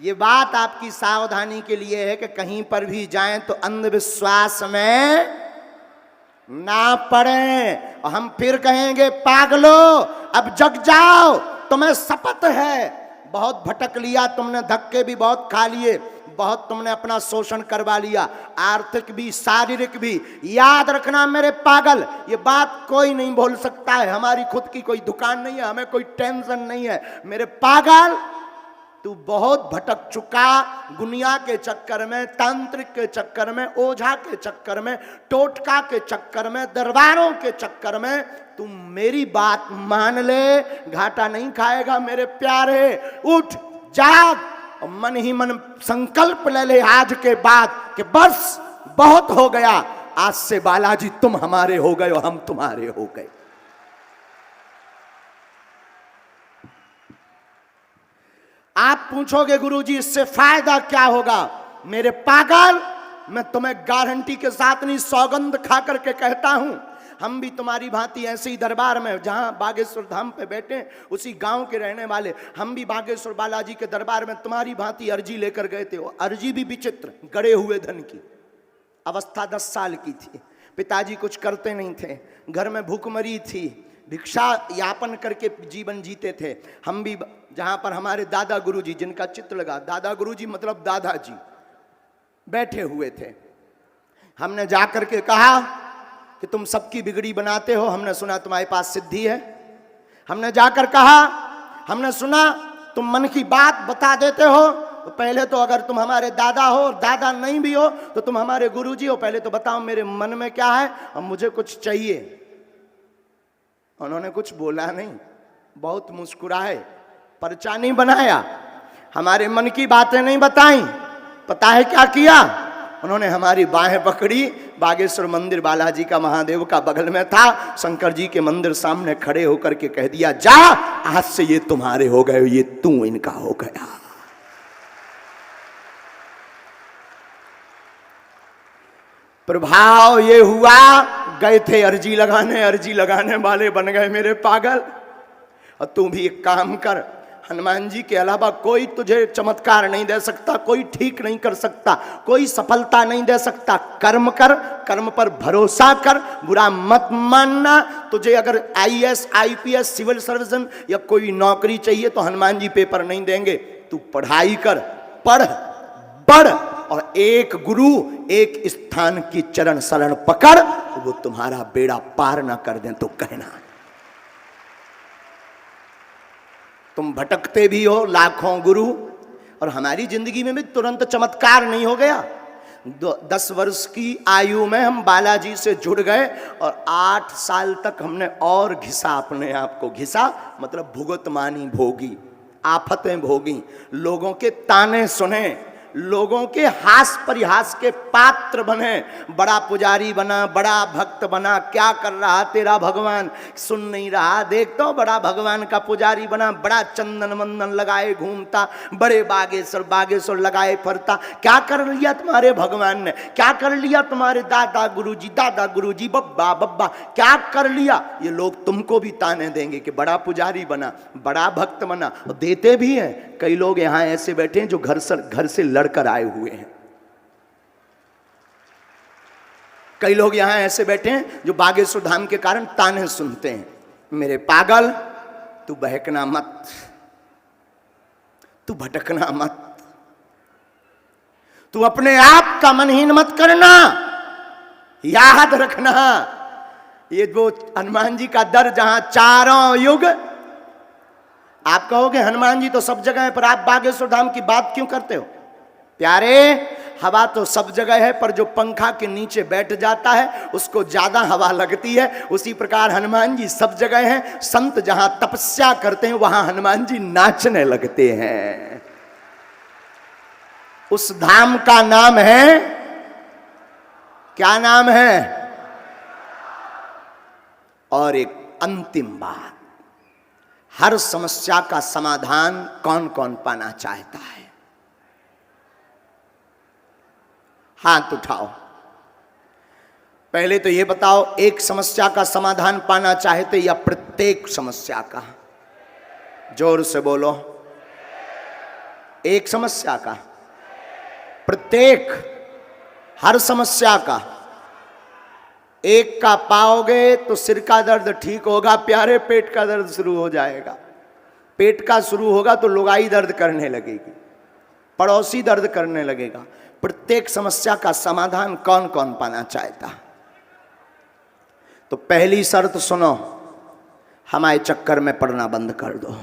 ये बात आपकी सावधानी के लिए है कि कहीं पर भी जाएं तो अंधविश्वास में ना पड़े और हम फिर कहेंगे पागलो अब जग जाओ, तुम्हें शपथ है। बहुत भटक लिया तुमने, धक्के भी बहुत खा लिए, बहुत तुमने अपना शोषण करवा लिया, आर्थिक भी शारीरिक भी। याद रखना मेरे पागल, ये बात कोई नहीं बोल सकता है। हमारी खुद की कोई दुकान नहीं है, हमें कोई टेंशन नहीं है। मेरे पागल तू बहुत भटक चुका, दुनिया के चक्कर में, तांत्रिक के चक्कर में, ओझा के चक्कर में, टोटका के चक्कर में, दरबारों के चक्कर में। तू मेरी बात मान ले, घाटा नहीं खाएगा मेरे प्यारे। उठ जाग और मन ही मन संकल्प ले ले आज के बाद कि बस बहुत हो गया, आज से बालाजी तुम हमारे हो गए और हम तुम्हारे हो गए। आप पूछोगे गुरुजी इससे फायदा क्या होगा? मेरे पागल, मैं तुम्हें गारंटी के साथ नहीं, सौगंध खा करके कहता हूं, हम भी तुम्हारी भांति ऐसे ही दरबार में, जहां बागेश्वर धाम पे बैठे, उसी गांव के रहने वाले हम भी बागेश्वर बालाजी के दरबार में तुम्हारी भांति अर्जी लेकर गए थे। वो अर्जी भी विचित्र, गड़े हुए धन की। अवस्था 10 साल की थी, पिताजी कुछ करते नहीं थे, घर में भूखमरी थी, भिक्षा यापन करके जीवन जीते थे। हम भी जहां पर हमारे दादा गुरुजी, जिनका चित्र लगा, दादा गुरुजी मतलब दादाजी, बैठे हुए थे। हमने जाकर के कहा कि तुम सबकी बिगड़ी बनाते हो, हमने सुना तुम्हारे पास सिद्धि है। हमने जाकर कहा, हमने सुना तुम मन की बात बता देते हो, तो पहले तो अगर तुम हमारे दादा हो और दादा नहीं भी हो तो तुम हमारे गुरुजी हो, पहले तो बताओ मेरे मन में क्या है और मुझे कुछ चाहिए। उन्होंने कुछ बोला नहीं, बहुत मुस्कुराए, पर्चा नहीं बनाया, हमारे मन की बातें नहीं बताई। पता है क्या किया? उन्होंने हमारी बाहें पकड़ी, बागेश्वर मंदिर बालाजी का, महादेव का बगल में था, शंकर जी के मंदिर सामने खड़े होकर के कह दिया, जा आज से ये तुम्हारे हो गए, ये तू इनका हो गया। प्रभाव ये हुआ, गए थे अर्जी लगाने वाले बन गए मेरे पागल। और तू भी एक काम कर, हनुमान जी के अलावा कोई तुझे चमत्कार नहीं दे सकता, कोई ठीक नहीं कर सकता, कोई सफलता नहीं दे सकता। कर्म कर, कर्म पर भरोसा कर, बुरा मत मानना। तुझे अगर IAS IPS सिविल सर्जन या कोई नौकरी चाहिए तो हनुमान जी पेपर नहीं देंगे। तू पढ़ाई कर, पढ़ बढ़, और एक गुरु एक स्थान की चरण शरण पकड़, वो तुम्हारा बेड़ा पार ना कर दें तो कहना। तुम भटकते भी हो लाखों गुरु, और हमारी जिंदगी में भी तुरंत चमत्कार नहीं हो गया। 10 वर्ष की आयु में हम बालाजी से जुड़ गए और 8 साल तक हमने और घिसा, अपने आप को घिसा मतलब भुगतमानी भोगी, आफतें भोगी, लोगों के ताने सुने, लोगों के हास परिहास के पात्र बने। बड़ा पुजारी बना, बड़ा भक्त बना, क्या कर रहा तेरा भगवान, सुन नहीं रहा, देख तो बड़ा भगवान का पुजारी बना, बड़ा चंदन वंदन लगाए घूमता, बड़े बागेश्वर लगाए फरता। क्या कर लिया तुम्हारे भगवान ने, क्या कर लिया तुम्हारे दादा गुरुजी बब्बा क्या कर लिया? ये लोग तुमको भी ताने देंगे कि बड़ा पुजारी बना, बड़ा भक्त बना, और देते भी हैं। कई लोग यहां ऐसे बैठे हैं जो घर से लड़कर आए हुए हैं। कई लोग यहां ऐसे बैठे हैं जो बागेश्वर धाम के कारण ताने सुनते हैं। मेरे पागल, तू बहकना मत, तू भटकना मत, तू अपने आप का मनहीन मत करना। याद रखना, ये वो हनुमान जी का दर जहां चारों युग, आप कहोगे हनुमान जी तो सब जगह है, पर आप बागेश्वर धाम की बात क्यों करते हो? प्यारे, हवा तो सब जगह है, पर जो पंखा के नीचे बैठ जाता है उसको ज्यादा हवा लगती है। उसी प्रकार हनुमान जी सब जगह हैं। संत जहां तपस्या करते हैं वहां हनुमान जी नाचने लगते हैं। उस धाम का नाम है, क्या नाम है? और एक अंतिम बात, हर समस्या का समाधान कौन कौन पाना चाहता है? हाथ उठाओ। पहले तो ये बताओ, एक समस्या का समाधान पाना चाहते या प्रत्येक समस्या का? जोर से बोलो। एक समस्या का, प्रत्येक हर समस्या का एक का पाओगे तो सिर का दर्द ठीक होगा प्यारे, पेट का दर्द शुरू हो जाएगा। पेट का शुरू होगा तो लुगाई दर्द करने लगेगी, पड़ोसी दर्द करने लगेगा। प्रत्येक समस्या का समाधान कौन कौन पाना चाहता? तो पहली शर्त सुनो, हमारे चक्कर में पड़ना बंद कर दो।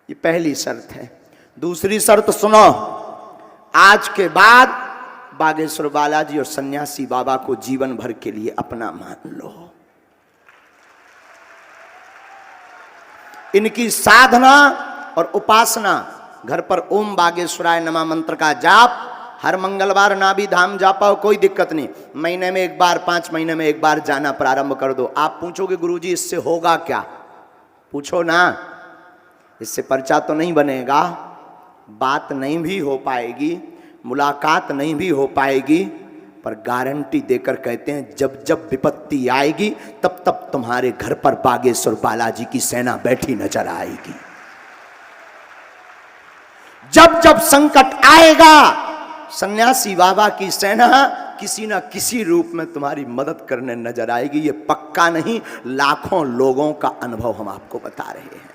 ये पहली शर्त है। दूसरी शर्त सुनो, आज के बाद बागेश्वर बालाजी और सन्यासी बाबा को जीवन भर के लिए अपना मान लो। इनकी साधना और उपासना, घर पर ओम बागेश्वराय नमः मंत्र का जाप हर मंगलवार नाभि धाम जा पाओ, कोई दिक्कत नहीं। महीने में एक बार, 5 महीने में एक बार जाना प्रारंभ कर दो। आप पूछोगे गुरुजी इससे होगा क्या? पूछो ना, इससे पर्चा तो नहीं बनेगा, बात नहीं भी हो पाएगी, मुलाकात नहीं भी हो पाएगी, पर गारंटी देकर कहते हैं जब जब विपत्ति आएगी तब तब तुम्हारे घर पर बागेश्वर बालाजी की सेना बैठी नजर आएगी। जब जब संकट आएगा सन्यासी बाबा की सेना किसी ना किसी रूप में तुम्हारी मदद करने नजर आएगी। ये पक्का नहीं, लाखों लोगों का अनुभव हम आपको बता रहे हैं।